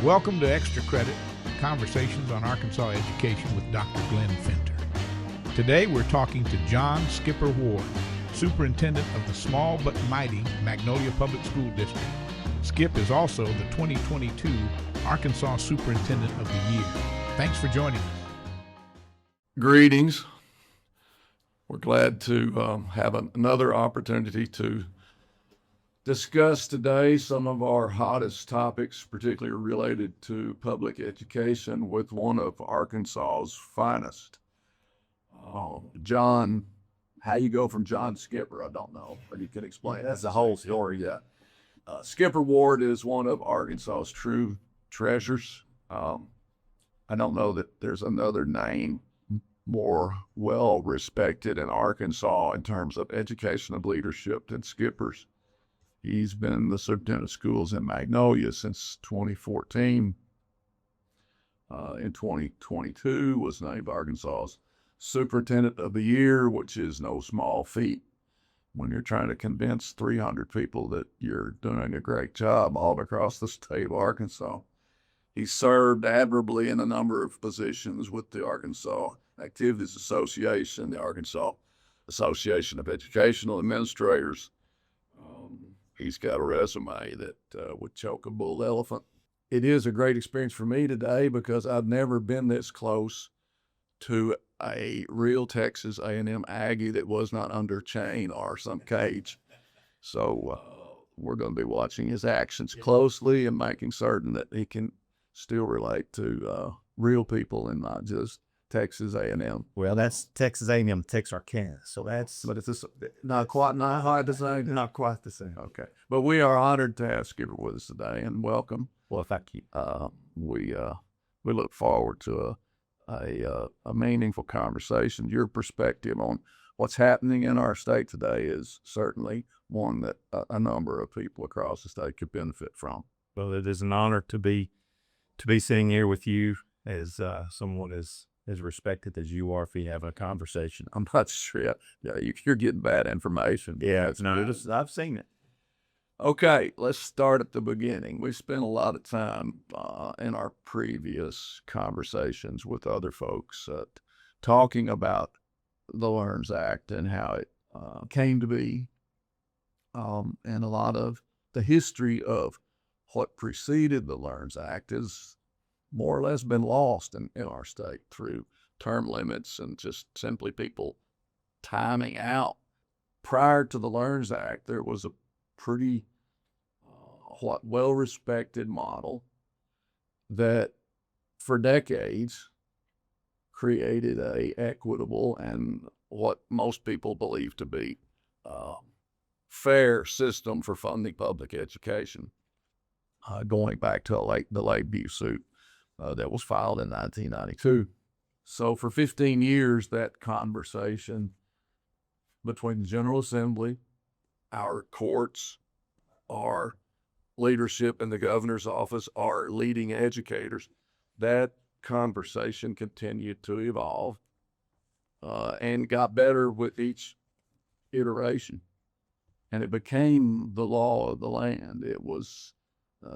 Welcome to Extra Credit, Conversations on Arkansas Education with Dr. Glen Fenter. Today we're talking to John Skipper Ward, Superintendent of the small but mighty Magnolia Public School District. Skip is also the 2022 Arkansas Superintendent of the Year. Thanks for joining us. Greetings. We're glad to have another opportunity to discuss today some of our hottest topics, particularly related to public education, with one of Arkansas's finest. John, how you go from John Skipper, I don't know, but you can explain. That's the whole story. Yeah. Skipper Ward is one of Arkansas's true treasures. I don't know that there's another name more well respected in Arkansas in terms of education and leadership than Skipper's. He's been the superintendent of schools in Magnolia since 2014. In 2022 was named Arkansas's Superintendent of the Year, which is no small feat when you're trying to convince 300 people that you're doing a great job all across the state of Arkansas. He served admirably in a number of positions with the Arkansas Activities Association, the Arkansas Association of Educational Administrators. He's got a resume that would choke a bull elephant. It is a great experience for me today because I've never been this close to a real Texas A&M Aggie that was not under chain or some cage. So we're going to be watching his actions closely and making certain that he can still relate to real people and not just Texas A&M. Well, that's Texas A&M, Texarkana. So that's, But it's not quite the same. not quite the same. Okay, but we are honored to have Skipper with us today, and welcome. Well, thank you. We look forward to a meaningful conversation. Your perspective on what's happening in our state today is certainly one that a number of people across the state could benefit from. Well, it is an honor to be sitting here with you as someone as respected as you are. If we have a conversation, I'm not sure. Yeah, you're getting bad information. Yeah, I've seen it. Okay, let's start at the beginning. We spent a lot of time in our previous conversations with other folks talking about the LEARNS Act and how it came to be, and a lot of the history of what preceded the LEARNS Act is more or less been lost in our state through term limits and just simply people timing out. Prior to the LEARNS Act, there was a pretty well-respected model that for decades created a equitable and what most people believe to be fair system for funding public education, going back to the Lakeview suit that was filed in 1992. So for 15 years, that conversation between the General Assembly, our courts, our leadership in the governor's office, our leading educators, that conversation continued to evolve and got better with each iteration. And it became the law of the land. It was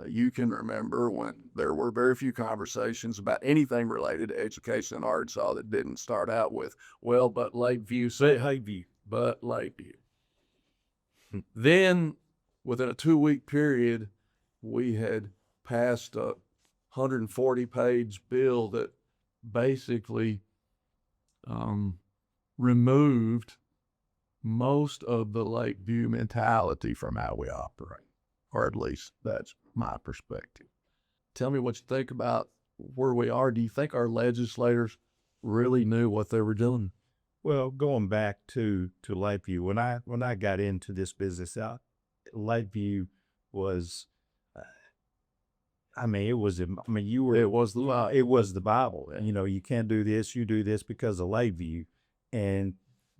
you can remember when there were very few conversations about anything related to education in Arkansas that didn't start out with, well, but Lakeview said, but Lakeview. Then, within a 2-week period, we had passed a 140-page bill that basically removed most of the Lakeview mentality from how we operate, or at least that's my perspective. Tell me what you think about where we are. Do you think our legislators really knew what they were doing? Well, going back to Lakeview, when I got into this business, Lakeview was, it was the Bible. And, you can't do this, you do this because of Lakeview. And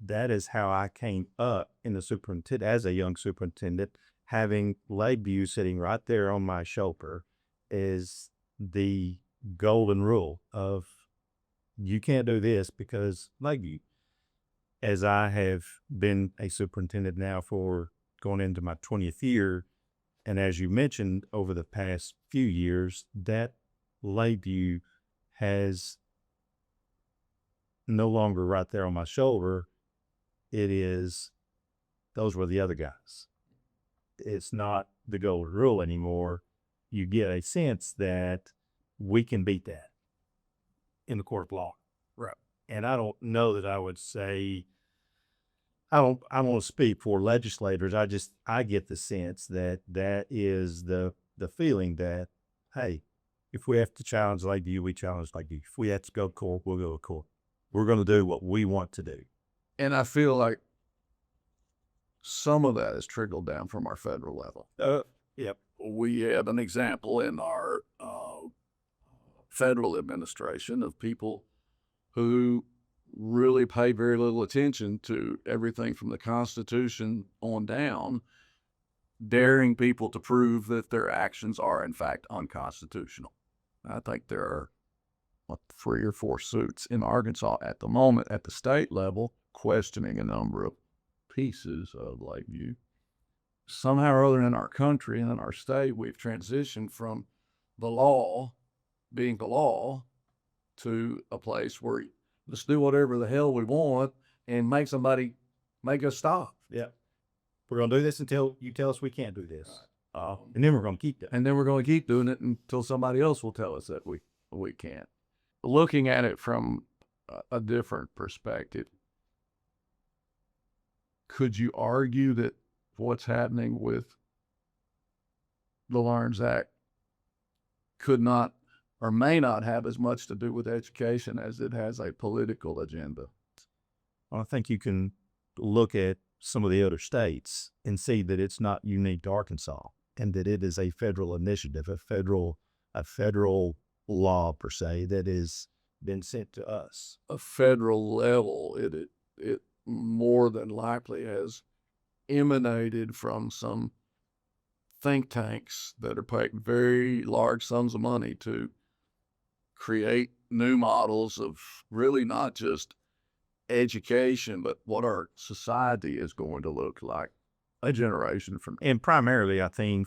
that is how I came up in the superintendent, as a young superintendent, having Lakeview sitting right there on my shoulder is the golden rule of you can't do this because Lakeview. As I have been a superintendent now for going into my 20th year, And as you mentioned, over the past few years, that Lakeview has no longer right there on my shoulder. It is, those were the other guys. It's not the golden rule anymore. You get a sense that we can beat that in the court of law. Right. And I don't know that I would say, I want to speak for legislators. I get the sense that that is the feeling that, hey, if we have to challenge Lakeview, we challenge Lakeview. If we have to go to court, we'll go to court. We're going to do what we want to do. And I feel like some of that has trickled down from our federal level. Yep. We had an example in our federal administration of people who really pay very little attention to everything from the Constitution on down, daring people to prove that their actions are in fact unconstitutional. I think there are 3 or 4 suits in Arkansas at the moment at the state level questioning a number of pieces of Lakeview. Somehow or other in our country and in our state, we've transitioned from the law being the law to a place where let's do whatever the hell we want and make us stop. Yeah. We're going to do this until you tell us we can't do this. And then we're going to keep doing it. And then we're going to keep doing it until somebody else will tell us that we can't. Looking at it from a different perspective, could you argue that what's happening with the Learns Act could not or may not have as much to do with education as it has a political agenda? I think you can look at some of the other states and see that it's not unique to Arkansas and that it is a federal initiative, a federal law per se that has been sent to us. A federal level, it more than likely has emanated from some think tanks that are paying very large sums of money to create new models of really not just education, but what our society is going to look like a generation from now. And primarily, I think,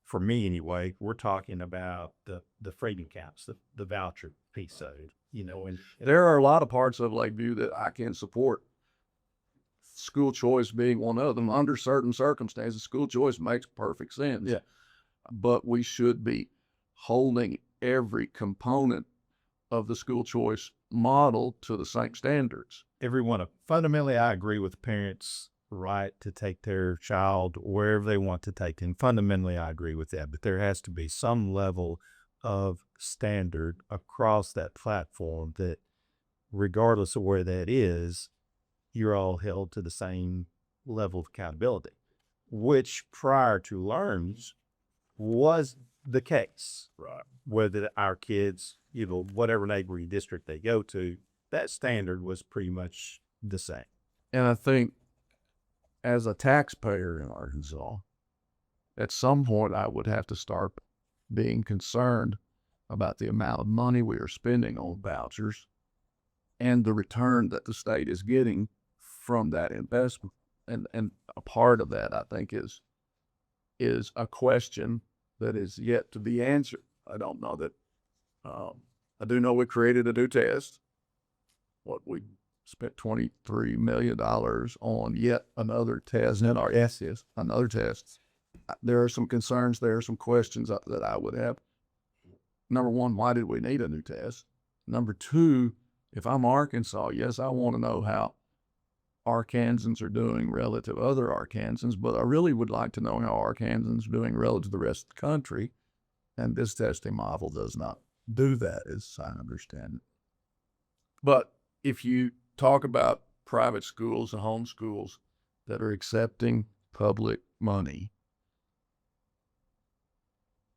for me anyway, we're talking about the freedom camps, the voucher piece of it, and there are a lot of parts of Lakeview that I can support. School choice being one of them. Under certain circumstances, school choice makes perfect sense. Yeah. But we should be holding every component of the school choice model to the same standards. Fundamentally, I agree with parents' right to take their child wherever they want to take them. Fundamentally, I agree with that, but there has to be some level of standard across that platform that, regardless of where that is, you're all held to the same level of accountability, which prior to Learns was the case. Right. Whether our kids, whatever neighboring district they go to, that standard was pretty much the same. And I think as a taxpayer in Arkansas, at some point I would have to start being concerned about the amount of money we are spending on vouchers and the return that the state is getting from that investment. And a part of that, I think, is a question that is yet to be answered. I don't know that, I do know we created a new test. We spent $23 million on yet another test in our another test. There are some concerns, there are some questions that I would have. Number one, why did we need a new test? Number two, if I'm Arkansas, yes, I want to know how Arkansans are doing relative to other Arkansans, but I really would like to know how Arkansans are doing relative to the rest of the country. And this testing model does not do that, as I understand it. But if you talk about private schools and home schools that are accepting public money,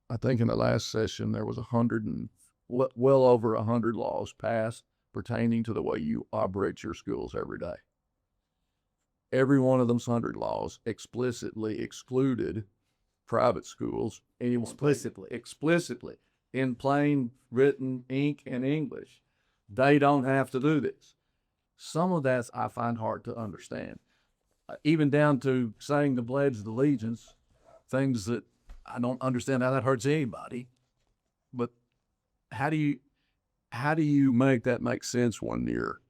I think in the last session there was well over 100 laws passed pertaining to the way you operate your schools every day. Every one of those 100 laws explicitly excluded private schools. Explicitly, in plain written ink and English. They don't have to do this. Some of that I find hard to understand. Even down to saying the Pledge of Allegiance, things that I don't understand how that hurts anybody. But how do you make that make sense when you're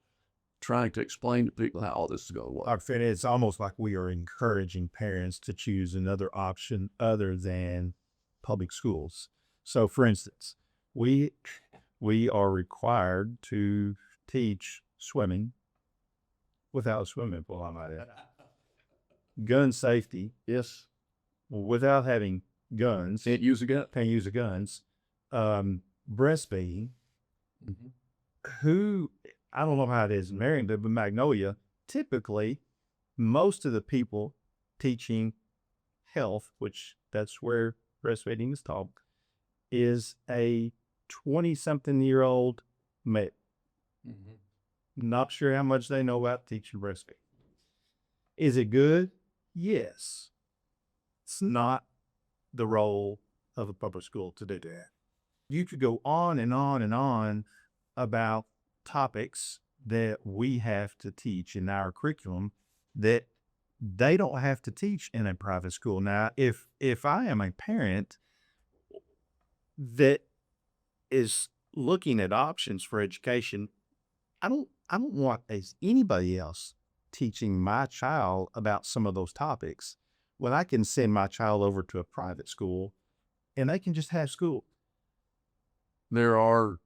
trying to explain to people how all this is going to work? Dr. Finn, it's almost like we are encouraging parents to choose another option other than public schools. So, for instance, we are required to teach swimming without a swimming pool, I might add. Gun safety, Yes. without having guns. Can't use a gun. Can't use the guns. Breastfeeding. Mm-hmm. Who, I don't know how it is in Marion, but Magnolia, typically, most of the people teaching health, which that's where breastfeeding is taught, is a 20-something-year-old male. Mm-hmm. Not sure how much they know about teaching breastfeeding. Is it good? Yes. It's not the role of a public school to do that. You could go on and on and on about topics that we have to teach in our curriculum that they don't have to teach in a private school. Now, if I am a parent that is looking at options for education, I don't want anybody else teaching my child about some of those topics when I can send my child over to a private school and they can just have school. There are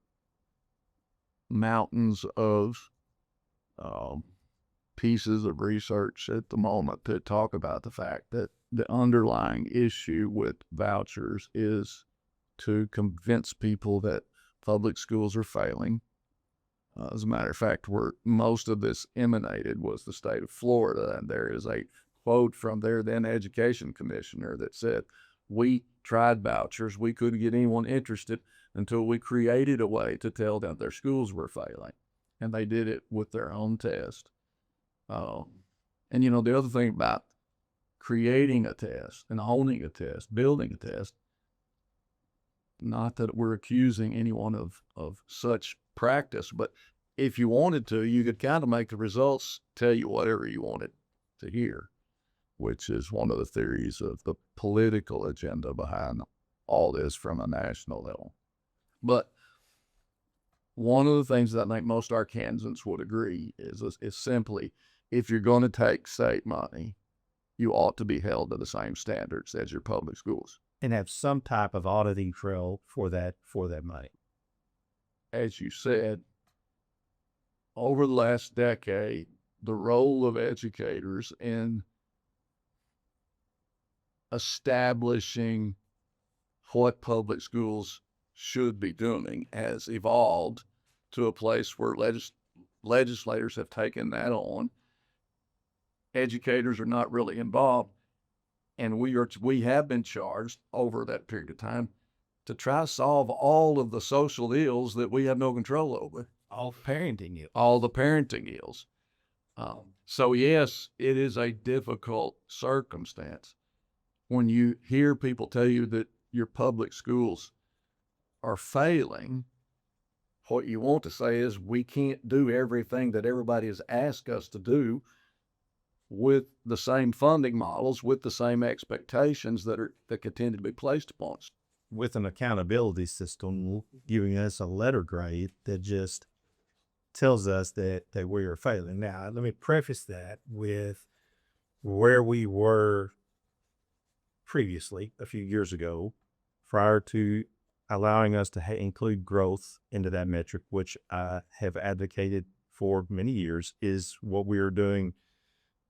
mountains of pieces of research at the moment that talk about the fact that the underlying issue with vouchers is to convince people that public schools are failing. As a matter of fact, where most of this emanated was the state of Florida, and there is a quote from their then education commissioner that said, "We tried vouchers. We couldn't get anyone interested until we created a way to tell them their schools were failing." And they did it with their own test. And, the other thing about creating a test and owning a test, building a test, not that we're accusing anyone of such practice, but if you wanted to, you could kind of make the results tell you whatever you wanted to hear, which is one of the theories of the political agenda behind all this from a national level. But one of the things that I think most Arkansans would agree is simply, if you're going to take state money, you ought to be held to the same standards as your public schools. And have some type of auditing trail for that money. As you said, over the last decade, the role of educators in establishing what public schools should be doing has evolved to a place where legislators have taken that on. Educators are not really involved, and we have been charged over that period of time to try to solve all of the social ills that we have no control over. All the parenting ills. So yes, it is a difficult circumstance when you hear people tell you that your public schools are failing. What you want to say is, we can't do everything that everybody has asked us to do with the same funding models, with the same expectations that continue to be placed upon us. With an accountability system giving us a letter grade that just tells us that we are failing. Now, let me preface that with where we were previously, a few years ago, prior to allowing us to include growth into that metric, which I have advocated for many years. Is what we are doing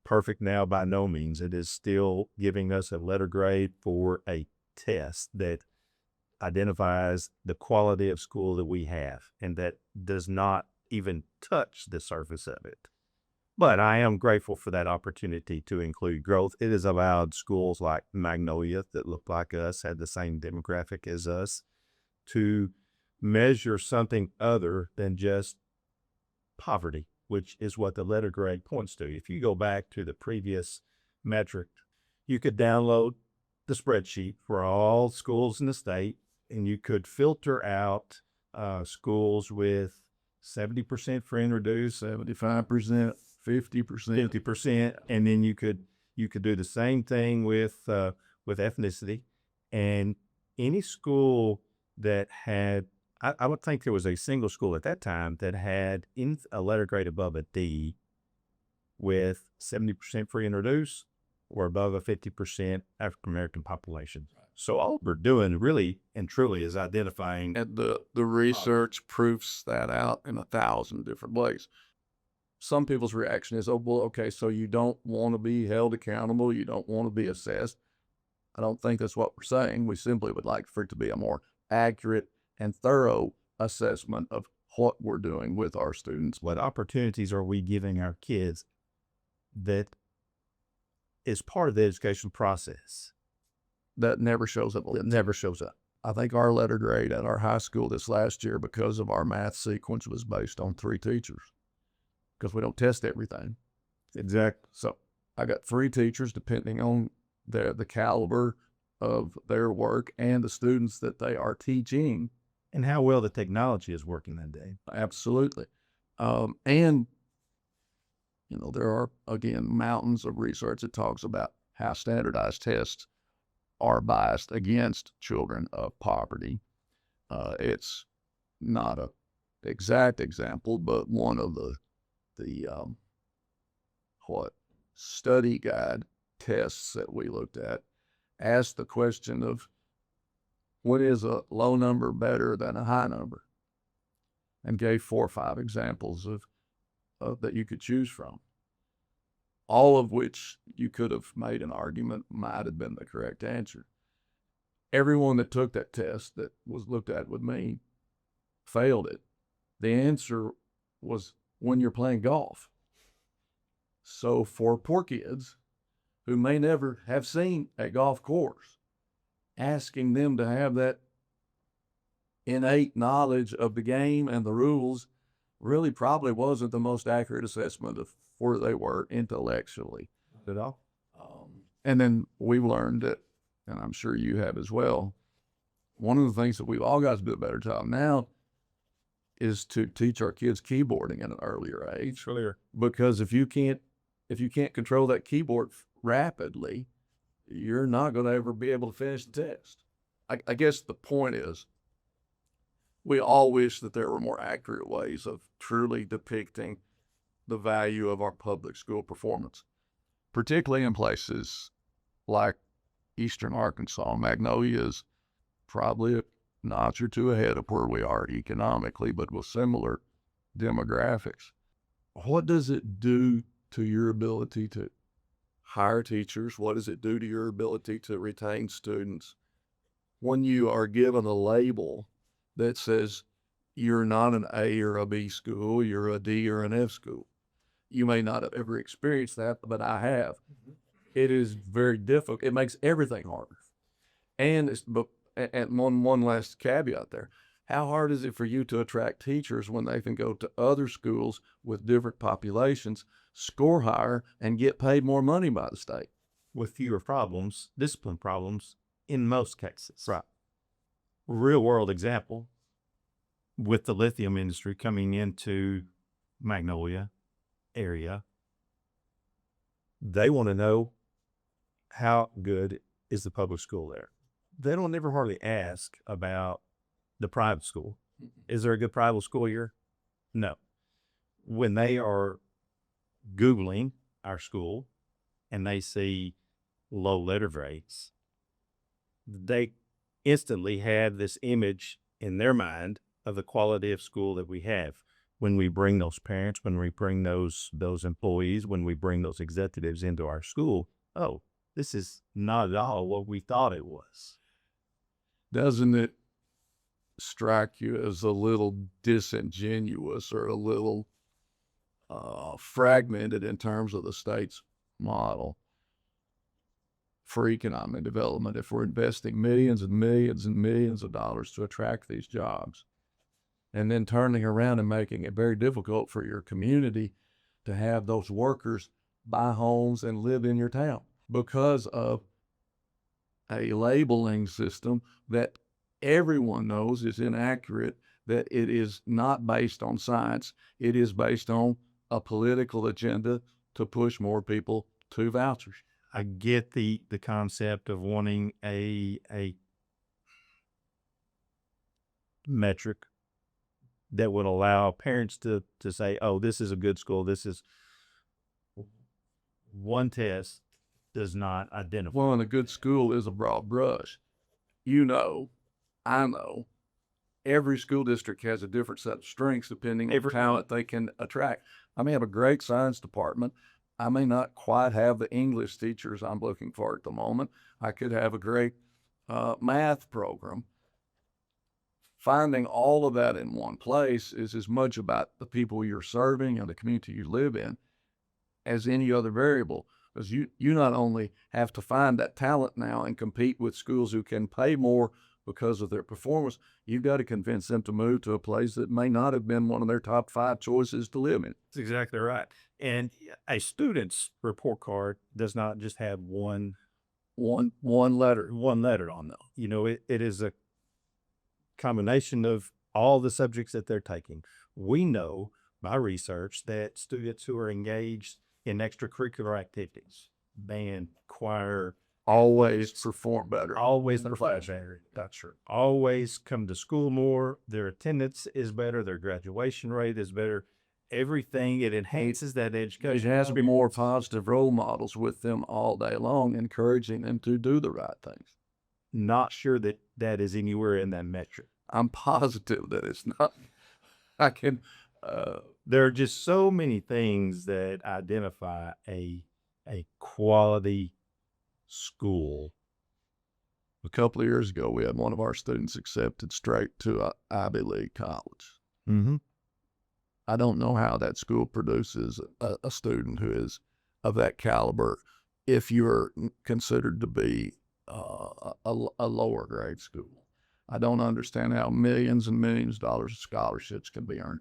perfect now? By no means. It is still giving us a letter grade for a test that identifies the quality of school that we have, and that does not even touch the surface of it. But I am grateful for that opportunity to include growth. It has allowed schools like Magnolia that look like us, had the same demographic as us, to measure something other than just poverty, which is what the letter grade points to. If you go back to the previous metric, you could download the spreadsheet for all schools in the state, and you could filter out schools with 70% free and reduced, 75%, 50%, and then you could do the same thing with ethnicity, And any school that had, I would think there was a single school at that time that had in a letter grade above a D with 70% free and reduced or above a 50% African American population. So all we're doing really and truly is identifying. And the research proofs that out in 1,000 different ways. Some people's reaction is, oh, well, okay, so you don't want to be held accountable. You don't want to be assessed. I don't think that's what we're saying. We simply would like for it to be a more accurate and thorough assessment of what we're doing with our students. What opportunities are we giving our kids that is part of the education process? That never shows up. It never shows up. I think our letter grade at our high school this last year, because of our math sequence, was based on 3 teachers, because we don't test everything. Exactly. So I got 3 teachers, depending on the caliber of their work and the students that they are teaching. And how well the technology is working that day. Absolutely. And, you know, there are, again, mountains of research that talks about how standardized tests are biased against children of poverty. It's not an exact example, but one of the study guide tests that we looked at asked the question of, when is a low number better than a high number? And gave 4 or 5 examples of that you could choose from, all of which you could have made an argument might have been the correct answer. Everyone that took that test that was looked at with me failed it. The answer was when you're playing golf. So for poor kids who may never have seen a golf course, asking them to have that innate knowledge of the game and the rules really probably wasn't the most accurate assessment of where they were intellectually at all. And then we've learned that, and I'm sure you have as well, one of the things that we've all got to do a better job now is to teach our kids keyboarding at an earlier age. Earlier. Because if you can't control that keyboard rapidly, you're not going to ever be able to finish the test. I guess the point is, we all wish that there were more accurate ways of truly depicting the value of our public school performance, particularly in places like Eastern Arkansas. Magnolia is probably a notch or 2 ahead of where we are economically, but with similar demographics. What does it do to your ability to hire teachers? What does it do to your ability to retain students when you are given a label that says you're not an A or a B school, you're a D or an F school? You may not have ever experienced that, but I have. It is very difficult. It makes everything harder. And one last caveat there. How hard is it for you to attract teachers when they can go to other schools with different populations, score higher, and get paid more money by the state? With fewer problems, discipline problems, in most cases. Right. Real world example, with the lithium industry coming into Magnolia area, they want to know how good is the public school there. They don't ever hardly ask about the private school. Is there a good private school here? No. When they are Googling our school and they see low letter grades, they instantly have this image in their mind of the quality of school that we have. When we bring those parents, when we bring those employees, when we bring those executives into our school, oh, this is not at all what we thought it was. Doesn't it strike you as a little disingenuous or a little fragmented in terms of the state's model for economic development if we're investing millions and millions and millions of dollars to attract these jobs, and then turning around and making it very difficult for your community to have those workers buy homes and live in your town because of a labeling system that everyone knows is inaccurate, that it is not based on science. It is based on a political agenda to push more people to vouchers. I get the concept of wanting a metric that would allow parents to say, oh, this is a good school. This is one test does not identify. Well, and a good school is a broad brush. You know, I know, every school district has a different set of strengths depending on the talent they can attract. I may have a great science department. I may not quite have the English teachers I'm looking for at the moment. I could have a great math program. Finding all of that in one place is as much about the people you're serving and the community you live in as any other variable. Because you not only have to find that talent now and compete with schools who can pay more because of their performance, you've got to convince them to move to a place that may not have been one of their top 5 choices to live in. That's exactly right. And a student's report card does not just have one letter on them. You know, it is a combination of all the subjects that they're taking. We know by research that students who are engaged in extracurricular activities, band, choir, Always perform better. always perform better. That's true. Always come to school more. Their attendance is better. Their graduation rate is better. Everything, it enhances that education. There has to be more positive role models with them all day long, encouraging them to do the right things. Not sure that that is anywhere in that metric. I'm positive that it's not. I can. There are just so many things that identify a quality school. A couple of years ago, we had one of our students accepted straight to a Ivy League college. Mm-hmm. I don't know how that school produces a student who is of that caliber if you're considered to be a lower grade school. I don't understand how millions and millions of dollars of scholarships can be earned.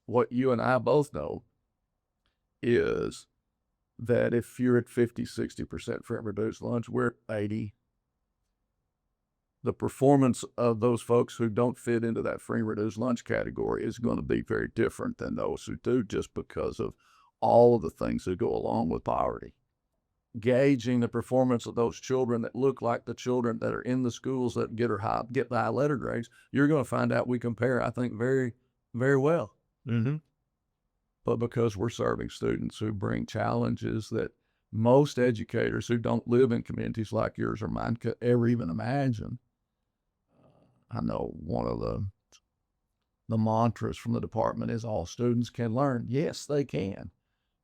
What you and I both know is that if you're at 50, 60% free and reduced lunch, we're at 80. The performance of those folks who don't fit into that free and reduced lunch category is going to be very different than those who do, just because of all of the things that go along with poverty. Gauging the performance of those children that look like the children that are in the schools that get high letter grades, you're going to find out we compare, I think, very, very well. Mm-hmm. But because we're serving students who bring challenges that most educators who don't live in communities like yours or mine could ever even imagine. I know one of the mantras from the department is all students can learn. Yes, they can,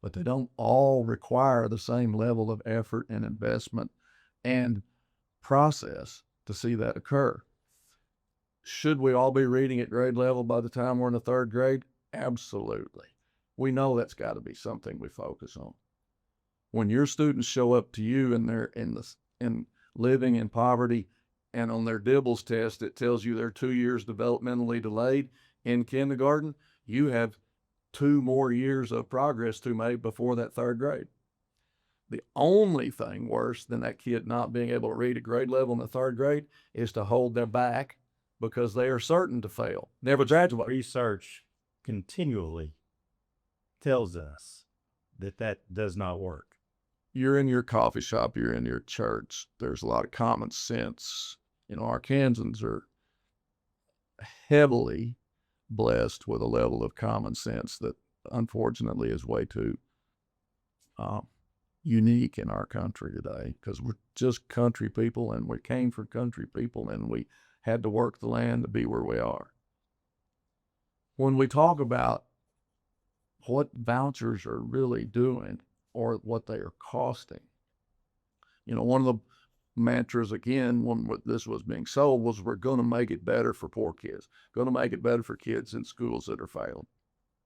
but they don't all require the same level of effort and investment and process to see that occur. Should we all be reading at grade level by the time we're in the 3rd grade? Absolutely. We know that's got to be something we focus on. When your students show up to you and they're in living in poverty, and on their Dibbles test it tells you they're 2 years developmentally delayed in kindergarten, you have 2 more years of progress to make before that 3rd grade. The only thing worse than that kid not being able to read at grade level in the 3rd grade is to hold them back because they are certain to fail, never graduate. Research continually tells us that does not work. You're in your coffee shop, you're in your church, there's a lot of common sense. You know, Arkansans are heavily blessed with a level of common sense that unfortunately is way too unique in our country today, because we're just country people and we came from country people and we had to work the land to be where we are. When we talk about what vouchers are really doing or what they are costing, you know, one of the mantras, again, when this was being sold, was we're going to make it better for poor kids, going to make it better for kids in schools that are failing.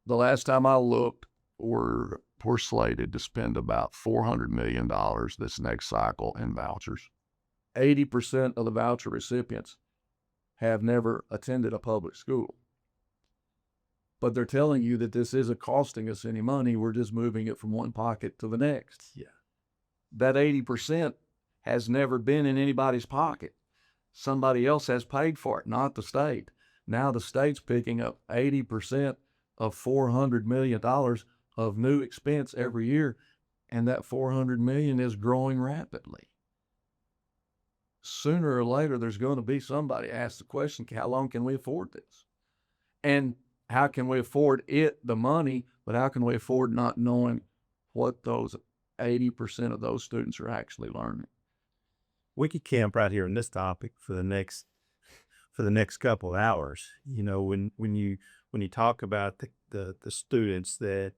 The last time I looked, we're slated to spend about $400 million this next cycle in vouchers. 80% of the voucher recipients have never attended a public school. But they're telling you that this isn't costing us any money. We're just moving it from one pocket to the next. Yeah. That 80% has never been in anybody's pocket. Somebody else has paid for it, not the state. Now the state's picking up 80% of $400 million of new expense every year, and that $400 million is growing rapidly. sooner or later, there's going to be somebody ask the question, how long can we afford this? And how can we afford it, the money, but how can we afford not knowing what those 80% of those students are actually learning? We could camp right here in this topic for the next couple of hours. You know, when you talk about the students that,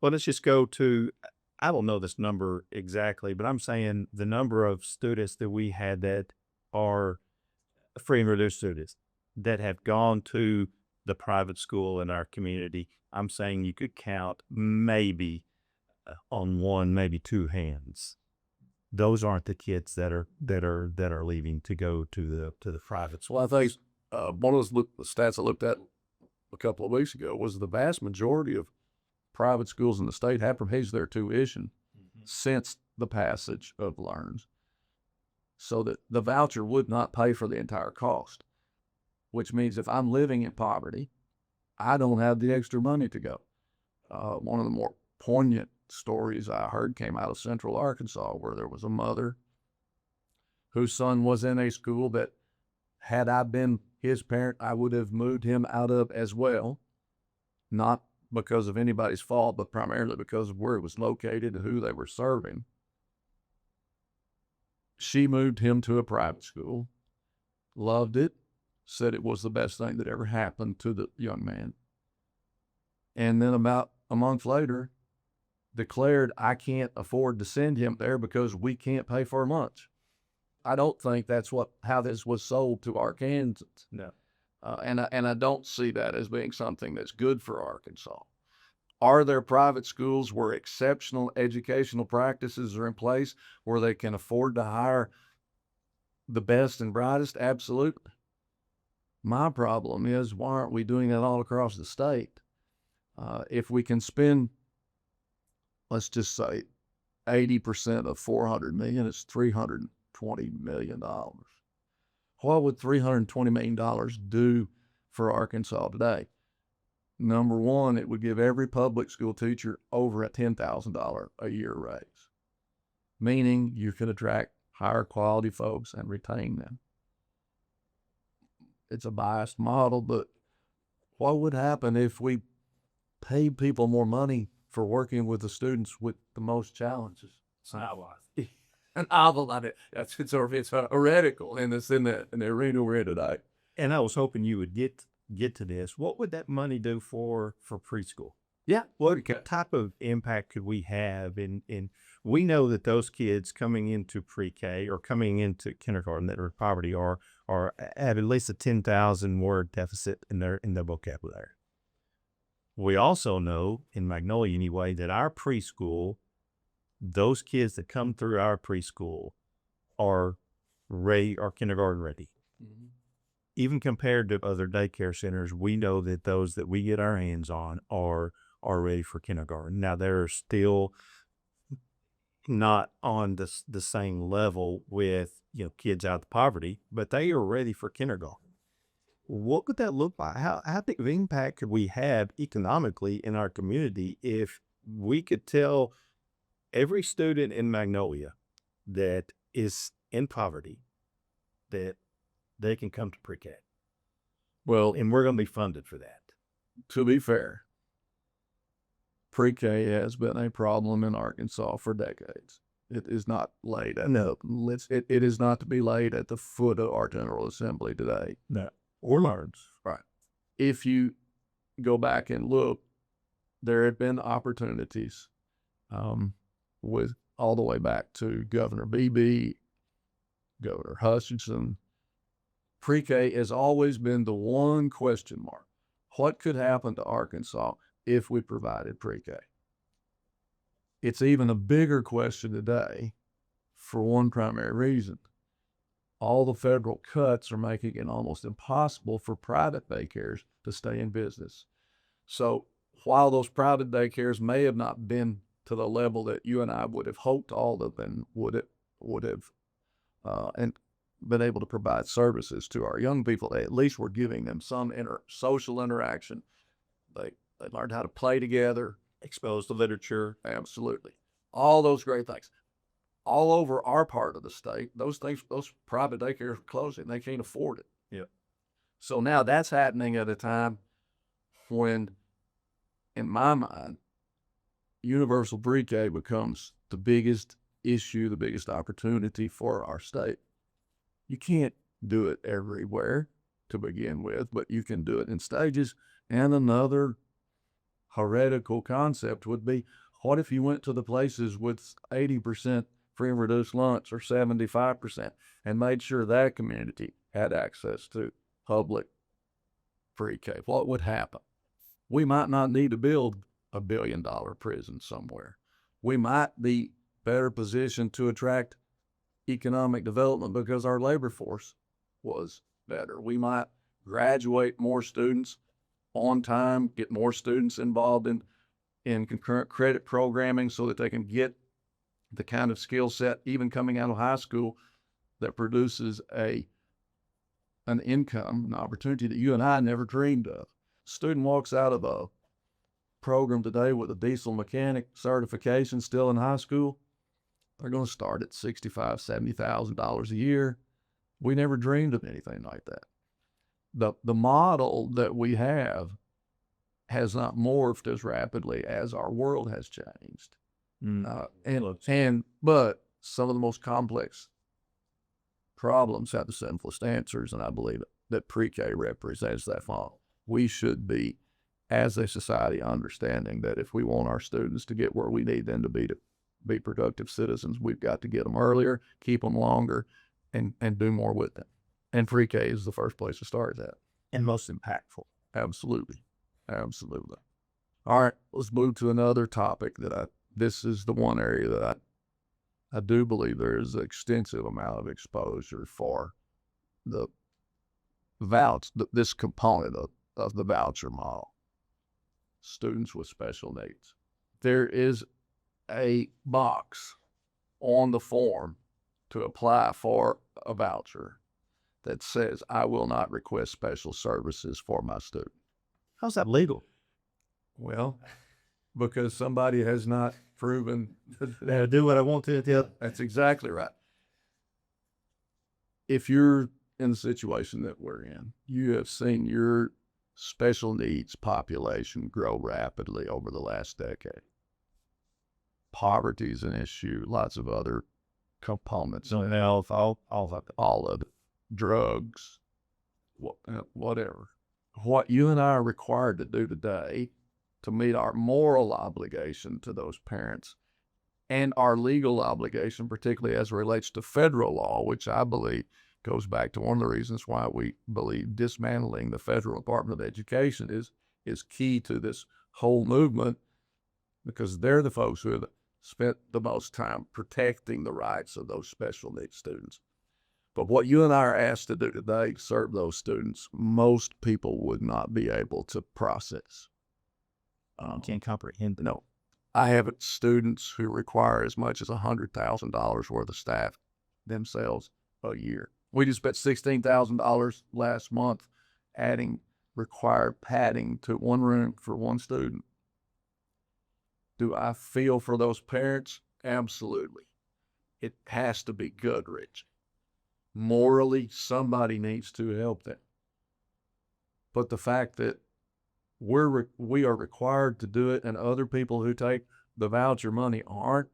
well, let's just go to, I don't know this number exactly, but I'm saying the number of students that we had that are free and reduced students that have gone to the private school in our community. I'm saying you could count maybe on one, maybe two hands. Those aren't the kids that are leaving to go to the private school. Well, I think one of the stats I looked at a couple of weeks ago was the vast majority of private schools in the state have raised their tuition since the passage of LEARNS, so that the voucher would not pay for the entire cost, which means if I'm living in poverty, I don't have the extra money to go. One of the more poignant stories I heard came out of Central Arkansas, where there was a mother whose son was in a school that, had I been his parent, I would have moved him out of as well, not because of anybody's fault, but primarily because of where it was located and who they were serving. She moved him to a private school, loved it, said it was the best thing that ever happened to the young man. And then about a month later, declared, I can't afford to send him there because we can't pay for lunch. I don't think that's how this was sold to Arkansans. No. And I don't see that as being something that's good for Arkansas. Are there private schools where exceptional educational practices are in place, where they can afford to hire the best and brightest? Absolutely. My problem is, why aren't we doing that all across the state? If we can spend, let's just say, 80% of $400 million, it's $320 million. What would $320 million do for Arkansas today? Number one, it would give every public school teacher over a $10,000 a year raise, meaning you could attract higher quality folks and retain them. It's a biased model, but what would happen if we paid people more money for working with the students with the most challenges? And I love it. It's heretical, and it's in the arena we're in today. And I was hoping you would get to this. What would that money do for preschool? Yeah. What type of impact could we have in we know that those kids coming into pre-K or coming into kindergarten that are in poverty are have at least a 10,000 word deficit in their vocabulary. We also know, in Magnolia anyway, that our preschool, those kids that come through our preschool are kindergarten ready. Mm-hmm. Even compared to other daycare centers, we know that those that we get our hands on are ready for kindergarten. Now, they're still not on the same level with kids out of poverty, but they are ready for kindergarten. What could that look like? How big of impact could we have economically in our community if we could tell every student in Magnolia that is in poverty that they can come to pre-K? Well, and we're going to be funded for that. To be fair, pre-K has been a problem in Arkansas for decades. It is not laid at it is not to be laid at the foot of our General Assembly today. No. Or LEARNS. Right. If you go back and look, there have been opportunities with all the way back to Governor Beebe, Governor Hutchinson. Pre-K has always been the one question mark. What could happen to Arkansas if we provided pre-K? It's even a bigger question today for one primary reason. All the federal cuts are making it almost impossible for private daycares to stay in business. So while those private daycares may have not been to the level that you and I would have hoped all of them would have and been able to provide services to our young people, they at least were giving them some social interaction. They learned how to play together, exposed to literature. Absolutely. All those great things. all over our part of the state, those private daycares are closing. They can't afford it. Yeah. So now that's happening at a time when, in my mind, universal pre-K becomes the biggest issue, the biggest opportunity for our state. You can't do it everywhere to begin with, but you can do it in stages. And another heretical concept would be, what if you went to the places with 80% free and reduced lunch or 75% and made sure that community had access to public pre-K? What would happen? We might not need to build a $1 billion prison somewhere. We might be better positioned to attract economic development because our labor force was better. We might graduate more students on time, get more students involved in concurrent credit programming so that they can get the kind of skill set, even coming out of high school, that produces an income, an opportunity that you and I never dreamed of. Student walks out of a program today with a diesel mechanic certification, still in high school, they're going to start at $65,000, $70,000 a year. We never dreamed of anything like that. The model that we have has not morphed as rapidly as our world has changed. But some of the most complex problems have the simplest answers, and I believe that pre-K represents that model. We should be, as a society, understanding that if we want our students to get where we need them to be productive citizens, we've got to get them earlier, keep them longer, and do more with them. And pre-K is the first place to start that. And most impactful. Absolutely. All right, let's move to another topic this is the one area that I do believe there is an extensive amount of exposure for this component of the voucher model. Students with special needs. There is a box on the form to apply for a voucher that says, I will not request special services for my student. How's that legal? Well, because somebody has not proven I do what I want to. That's exactly right. If you're in the situation that we're in, you have seen your special needs population grow rapidly over the last decade. Poverty is an issue, lots of other components. Health, all of it. Drugs, whatever. What you and I are required to do today to meet our moral obligation to those parents and our legal obligation, particularly as it relates to federal law, which I believe goes back to one of the reasons why we believe dismantling the Federal Department of Education is key to this whole movement, because they're the folks who have spent the most time protecting the rights of those special needs students. But what you and I are asked to do today, serve those students, most people would not be able to process. Can't comprehend. No. I have students who require as much as $100,000 worth of staff themselves a year. We just spent $16,000 last month adding required padding to one room for one student. Do I feel for those parents? Absolutely. It has to be gut-wrenching. Morally, somebody needs to help them. But the fact that we are required to do it and other people who take the voucher money aren't,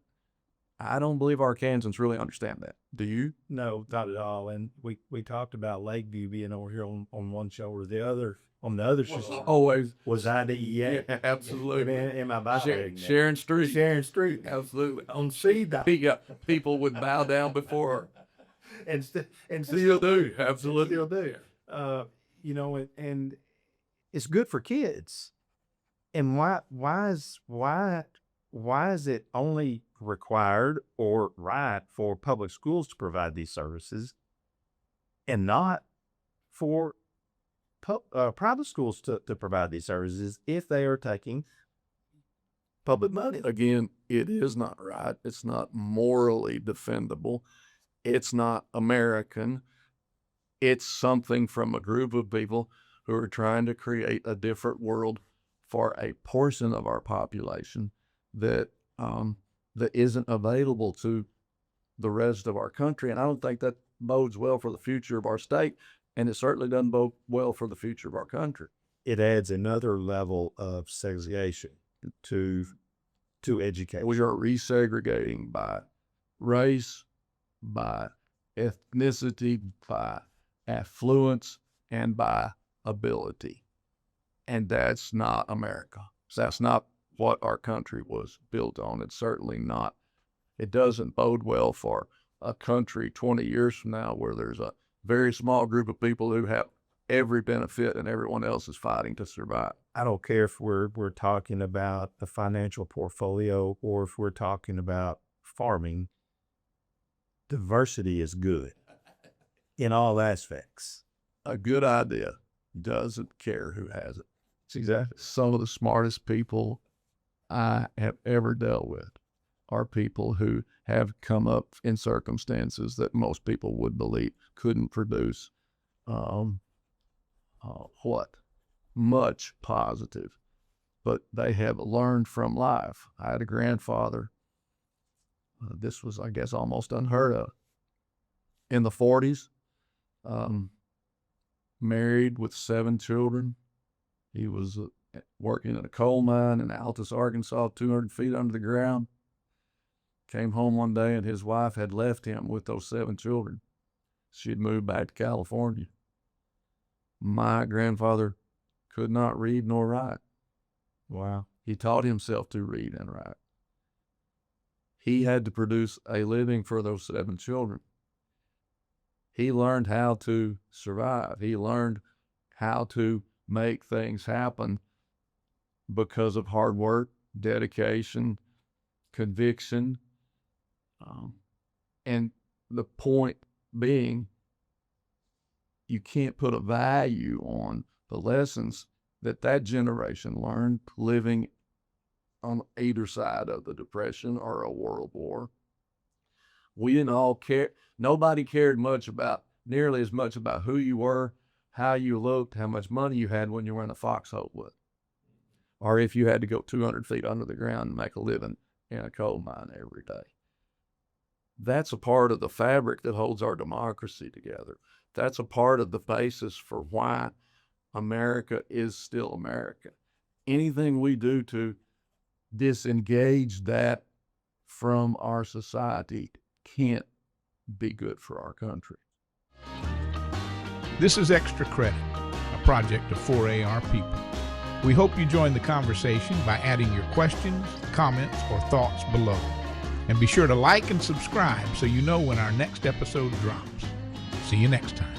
I don't believe Arkansans really understand that. Do you? No, not at all. And we talked about Lakeview being over here on one shoulder, the other on the other shoulder always was IDEA. Yeah, absolutely. In my Bible. Sharon Street. Sharon Street. Absolutely. On CDOT. Yeah, people would bow down before her. and Still do. Absolutely. Still do. And it's good for kids. And why is it only required or right for public schools to provide these services and not for private schools to provide these services if they are taking public money? Again, it is not right. It's not morally defendable. It's not American. It's something from a group of people who are trying to create a different world for a portion of our population that isn't available to the rest of our country. And I don't think that bodes well for the future of our state. And it certainly doesn't bode well for the future of our country. It adds another level of segregation to education. We are resegregating by race, by ethnicity, by affluence, and by ability. And that's not America. That's not what our country was built on. It's certainly not. It doesn't bode well for a country 20 years from now where there's a very small group of people who have every benefit and everyone else is fighting to survive. I don't care if we're talking about the financial portfolio or if we're talking about farming. Diversity is good in all aspects. A good idea doesn't care who has it. That's exactly. Some of the smartest people I have ever dealt with are people who have come up in circumstances that most people would believe couldn't produce much positive, but they have learned from life. I had a grandfather. This was, I guess, almost unheard of. In the 40s, married with 7 children. He was working in a coal mine in Altus, Arkansas, 200 feet under the ground. Came home one day and his wife had left him with those 7 children. She'd moved back to California. My grandfather could not read nor write. Wow. He taught himself to read and write. He had to produce a living for those 7 children. He learned how to survive. He learned how to make things happen because of hard work, dedication, conviction. And the point being, you can't put a value on the lessons that generation learned living on either side of the Depression or a world war. We didn't all care. Nobody cared nearly as much about who you were, how you looked, how much money you had when you were in a foxhole with, or if you had to go 200 feet under the ground and make a living in a coal mine every day. That's a part of the fabric that holds our democracy together. That's a part of the basis for why America is still America. Anything we do to disengage that from our society can't be good for our country. This is Extra Credit, a project of 4AR People. We hope you join the conversation by adding your questions, comments, or thoughts below. And be sure to like and subscribe so you know when our next episode drops. See you next time.